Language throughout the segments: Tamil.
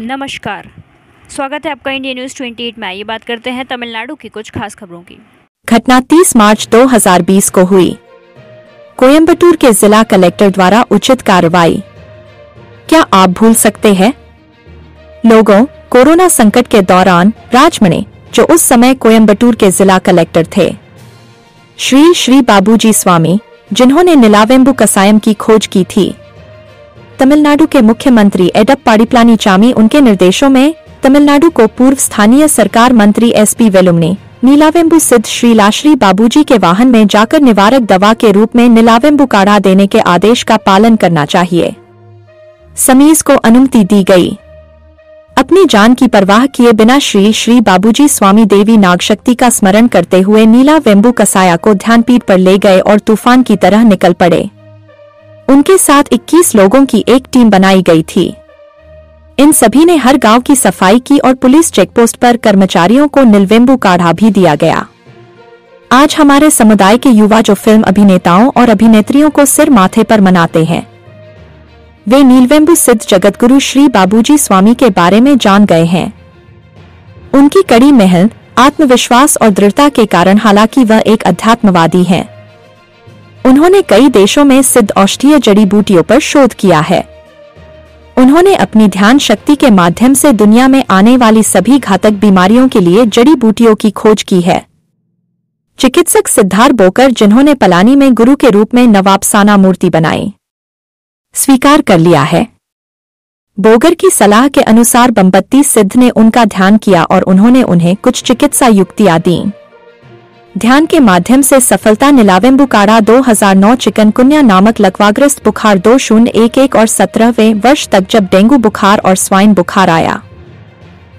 नमस्कार, स्वागत है आपका इंडिया न्यूज़ 28 में। ये बात करते हैं तमिलनाडु की कुछ खास खबरों की। घटना 30 मार्च 2020 को हुई। कोयंबटूर के जिला कलेक्टर द्वारा उचित कार्रवाई। क्या आप भूल सकते हैं? लोगों, कोरोना संकट के दौरान राजमणे, जो उस समय कोयंबटूर के जिला कलेक्टर थे, श्री बाबूजी स्वामी, जिन्होंने निलावेंबु कसायम की खोज की थी, तमिलनाडु के मुख्यमंत्री एडप्पाडी पलानीचामी, उनके निर्देशों में तमिलनाडु को पूर्व स्थानीय सरकार मंत्री एसपी वेलुमने नीलावेंबु सिद्ध श्री बाबूजी के वाहन में जाकर निवारक दवा के रूप में नीलावेंबु काढ़ा देने के आदेश का पालन करना चाहिए। समीज को अनुमति दी गई। अपनी जान की परवाह किए बिना श्री बाबूजी स्वामी देवी नागशक्ति का स्मरण करते हुए नीलावेंबु कसाया को ध्यानपीठ पर ले गए और तूफान की तरह निकल पड़े। उनके साथ 21 लोगों की एक टीम बनाई गई थी। इन सभी ने हर गांव की सफाई की और पुलिस चेकपोस्ट पर कर्मचारियों को नीलवेंबु काढ़ा भी दिया गया। आज हमारे समुदाय के युवा जो फिल्म अभिनेताओं और अभिनेत्रियों को सिर माथे पर मनाते हैं, वे नीलवेंबु सिद्ध जगतगुरु श्री बाबूजी स्वामी के बारे में जान गए हैं। उनकी कड़ी मेहनत, आत्मविश्वास और दृढ़ता के कारण, हालांकि वह एक अध्यात्मवादी हैं, उन्होंने कई देशों में सिद्ध औषधीय जड़ी बूटियों पर शोध किया है। उन्होंने अपनी ध्यान शक्ति के माध्यम से दुनिया में आने वाली सभी घातक बीमारियों के लिए जड़ी बूटियों की खोज की है। चिकित्सक सिद्धार्थ बोकर, जिन्होंने पलानी में गुरु के रूप में नवाबसाना मूर्ति बनाई, स्वीकार कर लिया है। बोगर की सलाह के अनुसार बम्पत्ति सिद्ध ने उनका ध्यान किया और उन्होंने उन्हें कुछ चिकित्सा युक्तियां दी। ध्यान के माध्यम से सफलता। नीलावेंबु काढ़ा 2009 चिकनगुनिया नामक लकवाग्रस्त बुखार 2011 और 17वें वर्ष तक जब डेंगू बुखार और स्वाइन बुखार आया,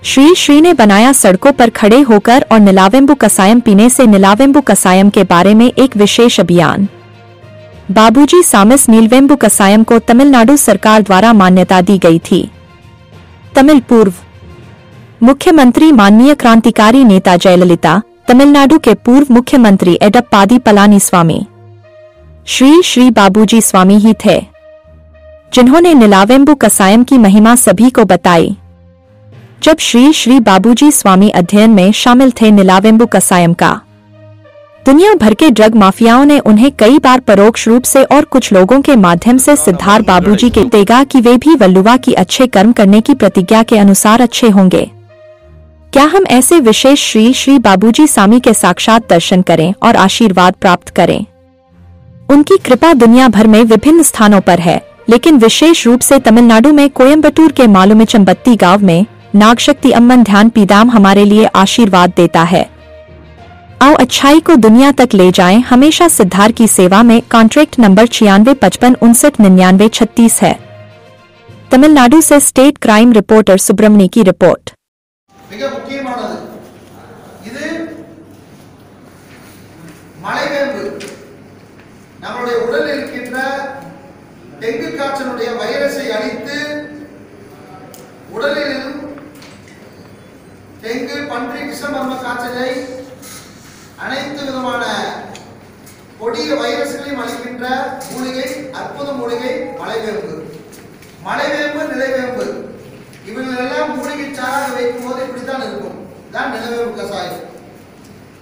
श्री ने बनाया सड़कों पर खड़े होकर और नीलावेंबु कसायम पीने से। नीलावेंबु कसायम के बारे में एक विशेष अभियान। बाबूजी सामिस नीलवेंबु कसायम को तमिलनाडु सरकार द्वारा मान्यता दी गई थी। तमिल पूर्व मुख्यमंत्री माननीय क्रांतिकारी नेता जयललिता, तमिलनाडु के पूर्व मुख्यमंत्री एडप्पाडी पलानीस्वामी, श्री बाबूजी स्वामी ही थे, जिन्होंने नीलावेंबु कसायम की महिमा सभी को बताई। जब श्री बाबूजी स्वामी अध्ययन में शामिल थे नीलावेंबु कसायम का, दुनिया भर के ड्रग माफियाओं ने उन्हें कई बार परोक्ष रूप से और कुछ लोगों के माध्यम से सिद्धार्थ बाबूजी के देगा कि वे भी वल्लुवा की अच्छे कर्म करने की प्रतिज्ञा के अनुसार अच्छे होंगे। क्या हम ऐसे विशेष श्री बाबूजी स्वामी के साक्षात दर्शन करें और आशीर्वाद प्राप्त करें? उनकी कृपा दुनिया भर में विभिन्न स्थानों पर है, लेकिन विशेष रूप से तमिलनाडु में कोयंबटूर के मालुमिचंबत्ती गांव में नागशक्ति अम्मन ध्यान पीदाम हमारे लिए आशीर्वाद देता है। आओ अच्छाई को दुनिया तक ले जाएं। हमेशा सिद्धार्थ की सेवा में। कॉन्ट्रैक्ट नंबर 9655599636 है। तमिलनाडु से स्टेट क्राइम रिपोर्टर सुब्रमणी की रिपोर्ट। மிக முக்கியமானது இது மலைவேம்பு நம்மளுடைய உடலில் இருக்கின்ற டெங்கு காய்ச்சலுடைய வைரஸை அழித்து உடலில் டெங்கு, பன்றி, விஷமர்ம காய்ச்சலை, அனைத்து விதமான கொடிய வைரஸ்களையும் அழிக்கின்ற மூலிகை, அற்புத மூலிகை மலைவேம்பு. மலைவேம்பு, நிலவேம்பு இவங்களெல்லாம் மூலிகை சாராக வைக்கும் போது இப்படித்தான் இருக்கும். தான் நிலவேம்பு கசாயம்.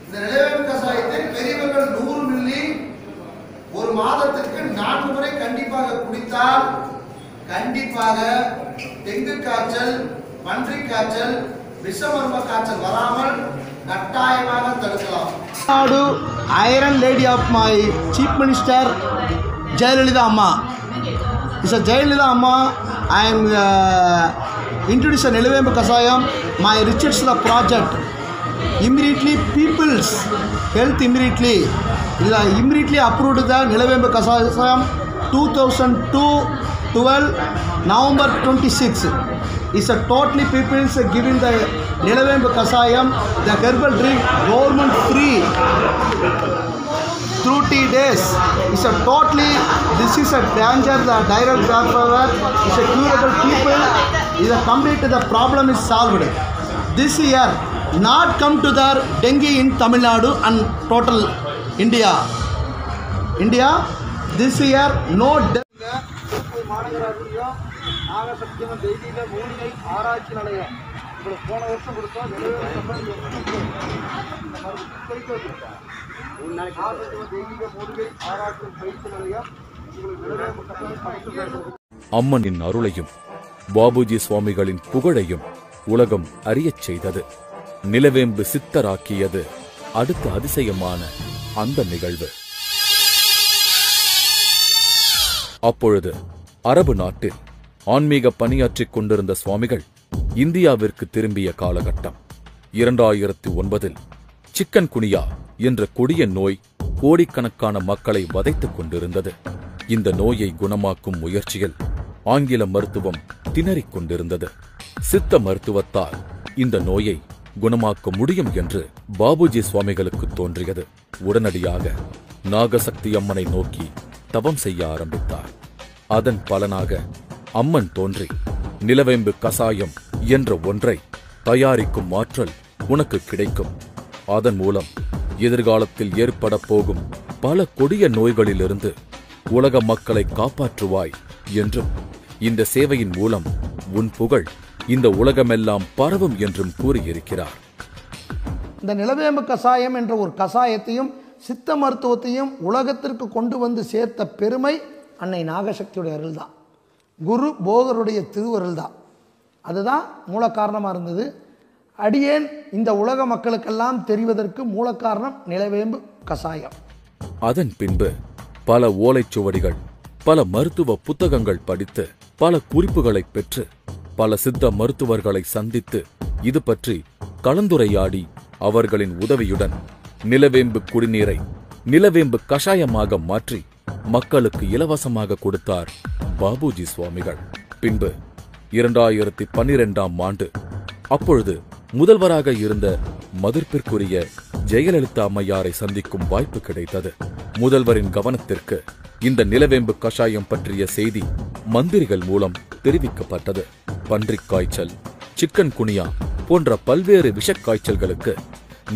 இந்த நிலவேம்பு கசாயத்தை பெரியவர்கள் 100 மில்லி ஒரு மாதத்திற்கு 4 முறை கண்டிப்பாக குடித்தால் கண்டிப்பாக டெங்கு காய்ச்சல், பன்றி காய்ச்சல், விஷமர்ம காய்ச்சல் வராமல் கட்டாயமாக தடுக்கலாம். Nadu Iron Lady of my Chief Minister Jayalalitha Amma. This is Jayalalitha Amma. I am introduced Nilavembu Kasayam, my Richards project. Immediately people's health immediately approved the Nilavembu Kasayam 2012 November 26. It's a totally people's giving the Nilavembu Kasayam, the herbal drink, government free through 3 days. It's a totally, this is a danger, the direct transfer, it's a curable people, is a complete, the problem is solved. This year, not come to the dengue in Tamil Nadu and total India. This year, no dengue. நாகசக்தியம்மன் தெய்வீக மூலிகை ஆராய்ச்சி நிலையம் உங்களுக்கு போன வருஷம் கொடுத்தோம். தெய்வீக மூலிகை ஆராய்ச்சி பயிற்சி நிலையம் அம்மனின் அருளையும் பாபுஜி சுவாமிகளின் புகழையும் உலகம் அறியச் செய்தது. நிலவேம்பு சித்தராக்கியது அடுத்த அதிசயமான அந்த நிகழ்வு. அப்பொழுது அரபு நாட்டில் ஆன்மீக பணியாற்றிக் கொண்டிருந்த சுவாமிகள் இந்தியாவிற்கு திரும்பிய காலகட்டம். 2009 சிக்கன் குனியா என்ற கொடிய நோய் கோடிக்கணக்கான மக்களை வதைத்துக் கொண்டிருந்தது. இந்த நோயை குணமாக்கும் முயற்சியில் ஆங்கில மருத்துவம் திணறிக் கொண்டிருந்தது. சித்த மருத்துவத்தால் இந்த நோயை குணமாக்க முடியும் என்று பாபுஜி சுவாமிகளுக்கு தோன்றியது. உடனடியாக நாகசக்தி அம்மனை நோக்கி தவம் செய்ய ஆரம்பித்தார். அதன் பலனாக அம்மன் தோன்றி நிலவேம்பு கசாயம் என்ற ஒன்றை தயாரிக்கும் ஆற்றல் உனக்கு கிடைக்கும். அதன் மூலம் எதிர்காலத்தில் ஏற்பட போகும் பல கொடிய நோய்களிலிருந்து உலக மக்களை காப்பாற்றுவாய் என்றும், இந்த சேவையின் மூலம் உன் புகழ் இந்த உலகமெல்லாம் பரவும் என்றும் கூறியிருக்கிறார். இந்த நிலவேம்பு கசாயம் என்ற ஒரு கசாயத்தையும் சித்த மருத்துவத்தையும் உலகத்திற்கு கொண்டு வந்து சேர்த்த பெருமை அன்னை நாகசக்தியுடைய அருள் தான், குரு போகருடைய திருவருள் தான். அதுதான் மூல காரணமாக இருந்தது. அடியேன் இந்த உலக மக்களுக்கெல்லாம் தெரிவதற்கு மூல காரணம் நிலவேம்பு கசாயம். அதன் பின்பு பல ஓலைச்சுவடிகள், பல மருத்துவ புத்தகங்கள் படித்து, பல குறிப்புகளை பெற்று, பல சித்த மருத்துவர்களை சந்தித்து, இது பற்றி கலந்துரையாடி அவர்களின் உதவியுடன் நிலவேம்பு குடிநீரை நிலவேம்பு கஷாயமாக மாற்றி மக்களுக்கு இலவசமாக கொடுத்தார் பாபுஜி சுவாமிகள். பின்பு 2012ஆம் ஆண்டு அப்பொழுது முதல்வராக இருந்த மதிப்பிற்குரிய ஜெயலலிதா அம்மையாரை சந்திக்கும் வாய்ப்பு கிடைத்தது. முதல்வரின் கவனத்திற்கு இந்த நிலவேம்பு கஷாயம் பற்றிய செய்தி மந்திரிகள் மூலம் தெரிவிக்கப்பட்டது. பன்றிக் காய்ச்சல், சிக்கன் குனியா போன்ற பல்வேறு விஷக்காய்ச்சல்களுக்கு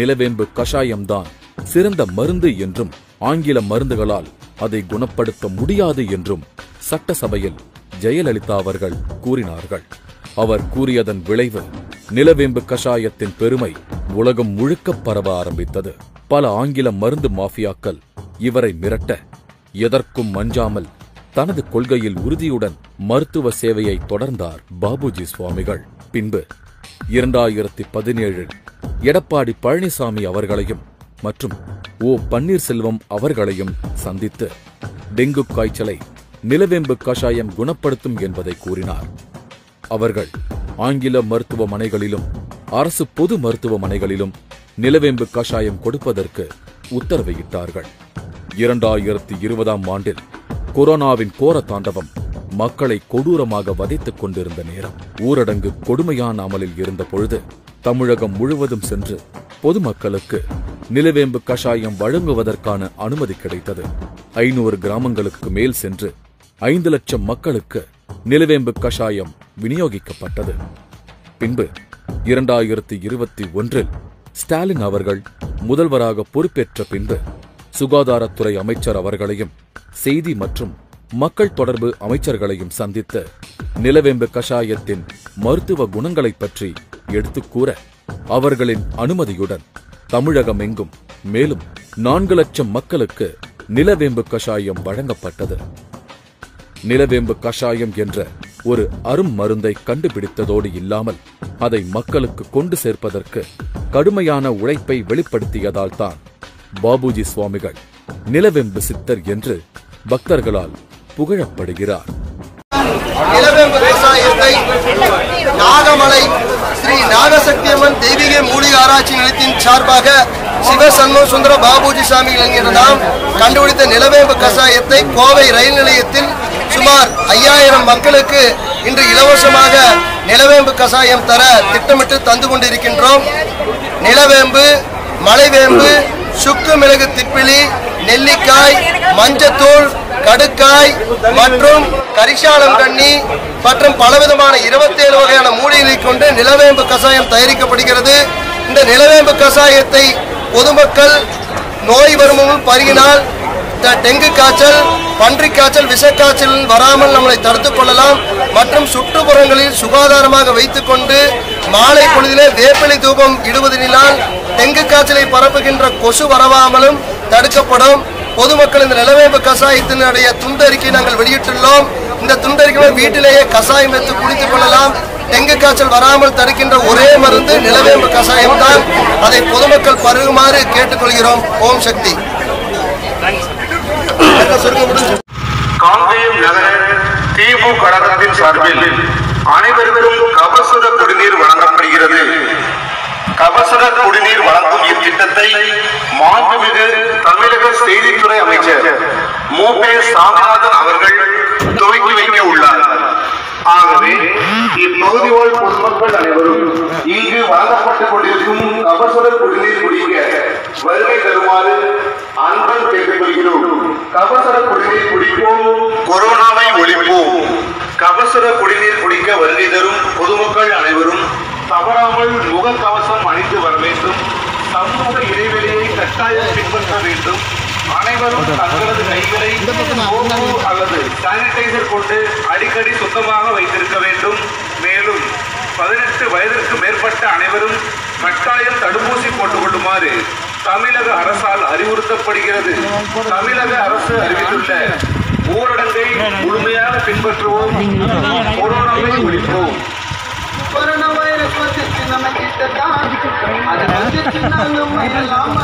நிலவேம்பு கஷாயம்தான் சிறந்த மருந்து என்றும், ஆங்கில மருந்துகளால் அதை குணப்படுத்த முடியாது என்றும் சட்டசபையில் ஜெயலலிதா அவர்கள் கூறினார்கள். அவர் கூறியதன் விளைவு நிலவேம்பு கஷாயத்தின் பெருமை உலகம் முழுக்க பரவ ஆரம்பித்தது. பல ஆங்கில மருந்து மாஃபியாக்கள் இவரை மிரட்ட எதற்கும் மஞ்சாமல் தனது கொள்கையில் உறுதியுடன் மருத்துவ சேவையை தொடர்ந்தார் பாபுஜி சுவாமிகள். பின்பு 2017 எடப்பாடி பழனிசாமி அவர்களையும் மற்றும் ஓ பன்னீர்செல்வம் அவர்களையும் சந்தித்து டெங்கு காய்ச்சலை நிலவேம்பு கஷாயம் குணப்படுத்தும் என்பதை கூறினார். அவர்கள் ஆங்கில மருத்துவமனைகளிலும் அரசு பொது மருத்துவமனைகளிலும் நிலவேம்பு கஷாயம் கொடுப்பதற்கு உத்தரவிட்டார்கள். 2020ஆம் ஆண்டில் கொரோனாவின் கோர தாண்டவம் மக்களை கொடூரமாக வதைத்துக் கொண்டிருந்த நேரம், ஊரடங்கு கொடுமையான அமலில் இருந்த பொழுது தமிழகம் முழுவதும் சென்று பொதுமக்களுக்கு நிலவேம்பு கஷாயம் வழங்குவதற்கான அனுமதி கிடைத்தது. 500 கிராமங்களுக்கு மேல் சென்று 5 லட்சம் மக்களுக்கு நிலவேம்பு கஷாயம் விநியோகிக்கப்பட்டது. பின்பு 2021 ஸ்டாலின் அவர்கள் முதல்வராக பொறுப்பேற்ற பின்பு சுகாதாரத்துறை அமைச்சர் அவர்களையும் செய்தி மற்றும் மக்கள் தொடர்பு அமைச்சர்களையும் சந்தித்து நிலவேம்பு கஷாயத்தின் மருத்துவ குணங்களைப் பற்றி எடுத்துக் கூற அவர்களின் அனுமதியுடன் தமிழகம் எங்கும் மேலும் 4 லட்சம் மக்களுக்கு நிலவேம்பு கஷாயம் வழங்கப்பட்டது. நிலவேம்பு கஷாயம் என்ற ஒரு அரும் மருந்தை கண்டுபிடித்ததோடு இல்லாமல் அதை மக்களுக்கு கொண்டு சேர்ப்பதற்கு கடுமையான உழைப்பை வெளிப்படுத்தியதால் தான் பாபுஜி சுவாமிகள் நிலவேம்பு சித்தர் என்று பக்தர்களால் புகழப்படுகிறார். நிலவேம்பு கஷாயத்தை நாகமலை ஸ்ரீ நாகசக்தியம்மன் தெய்வீக மூலிகை ஆராய்ச்சி நிலையத்தின் சார்பாக சிவசண்முக சுந்தர பாபுஜி சாமிகள் என்கிற நாம் கண்டுபிடித்த நிலவேம்பு கஷாயத்தை கோவை ரயில் நிலையத்தில் சுமார் 5000 மக்களுக்கு இன்று இலவசமாக நிலவேம்பு கஷாயம் தர திட்டமிட்டு தந்து கொண்டிருக்கின்றோம். நிலவேம்பு, மலைவேம்பு, சுக்கு மிளகு திப்பிலி, நெல்லிக்காய், மஞ்சத்தூள், கடுக்காய் மற்றும் கரிசாலம் கண்ணி மற்றும் பலவிதமான 27 வகையான மூலிகைகளை கொண்டு நிலவேம்பு கஷாயம் தயாரிக்கப்படுகிறது. இந்த நிலவேம்பு கஷாயத்தை பொதுமக்கள் நோய் வருமுன் பருகினால் டெங்கு காய்ச்சல், பன்றி காய்ச்சல், விஷக்காய்ச்சல் வராமல் நம்மளை தடுத்துக் கொள்ளலாம். மற்றும் சுற்றுப்புறங்களில் சுகாதாரமாக வைத்துக்கொண்டு மாலை பொழுதிலே வேப்பிலை தூபம் இடுவதனால் டெங்கு காய்ச்சலை பரப்புகின்ற கொசு வரவாமலும் தடுக்கப்படும். பொதுமக்கள் இந்த நிலவேம்பு கஷாயத்தினுடைய துண்டறிக்கை நாங்கள் வெளியிட்டுள்ளோம். இந்த துண்டறிக்கை வீட்டிலேயே கஷாயம் வைத்து குடித்துக் கொள்ளலாம். டெங்கு காய்ச்சல் வராமல் தடுக்கின்ற ஒரே மருந்து நிலவேம்பு கஷாயம் தான். அதை பொதுமக்கள் பருகுமாறு கேட்டுக்கொள்கிறோம். ஓம் சக்தி. காங்கேயம் நகர திமுக கழகத்தின் சார்பில் அனைவருக்கும் கபசுர குடிநீர் வழங்கப்படுகிறது. கபசுர குடிநீர் வழங்கும் இத்திட்டத்தை மாண்புமிகு தமிழக செய்தித்துறை அமைச்சர் மு.பே. சாமிநாதன் அவர்கள் துவக்கி வைக்க உள்ளார். ஆகவே இப்பகுதி வாழ் பொதுமக்கள் அனைவரும் இங்கு வழங்கப்பட்டுக் கொண்டிருக்கும் கபசுர குடிநீர் குடிக்க வருகை தருமாறு அன்புடன் கேட்டுக்கொள்கிறோம். கபசுர குடிநீர் குடிப்போம், கொரோனாவை ஒழிப்போம். கபசுர குடிநீர் குடிக்க வருகை தரும் பொதுமக்கள் அனைவரும் தவறாமல் முகக்கவசம் அணிந்து வர வேண்டும். சமூக இடைவெளியை கட்டாயம் பின்பற்ற வேண்டும். அனைவரும் தங்களது கைகளை சோப்பு அல்லது சானிடைசர் கொண்டு அடிக்கடி சுத்தமாக வைத்திருக்க வேண்டும். மேலும் 18 வயதிற்கு மேற்பட்ட அனைவரும் கட்டாயம் தடுப்பூசி போட்டுக் கொள்ளுமாறு தமிழக அரசால் அறிவுறுத்தப்படுகிறது. தமிழக அரசு அறிவித்துள்ள ஊரடங்கை முழுமையாக பின்பற்றுவோம். கொரோனாவை ஒழிப்போம். கொரோனா வைரஸ் வந்துச்சு நம்ம கிட்ட தான், அது வந்துச்சு நாங்க எல்லாம்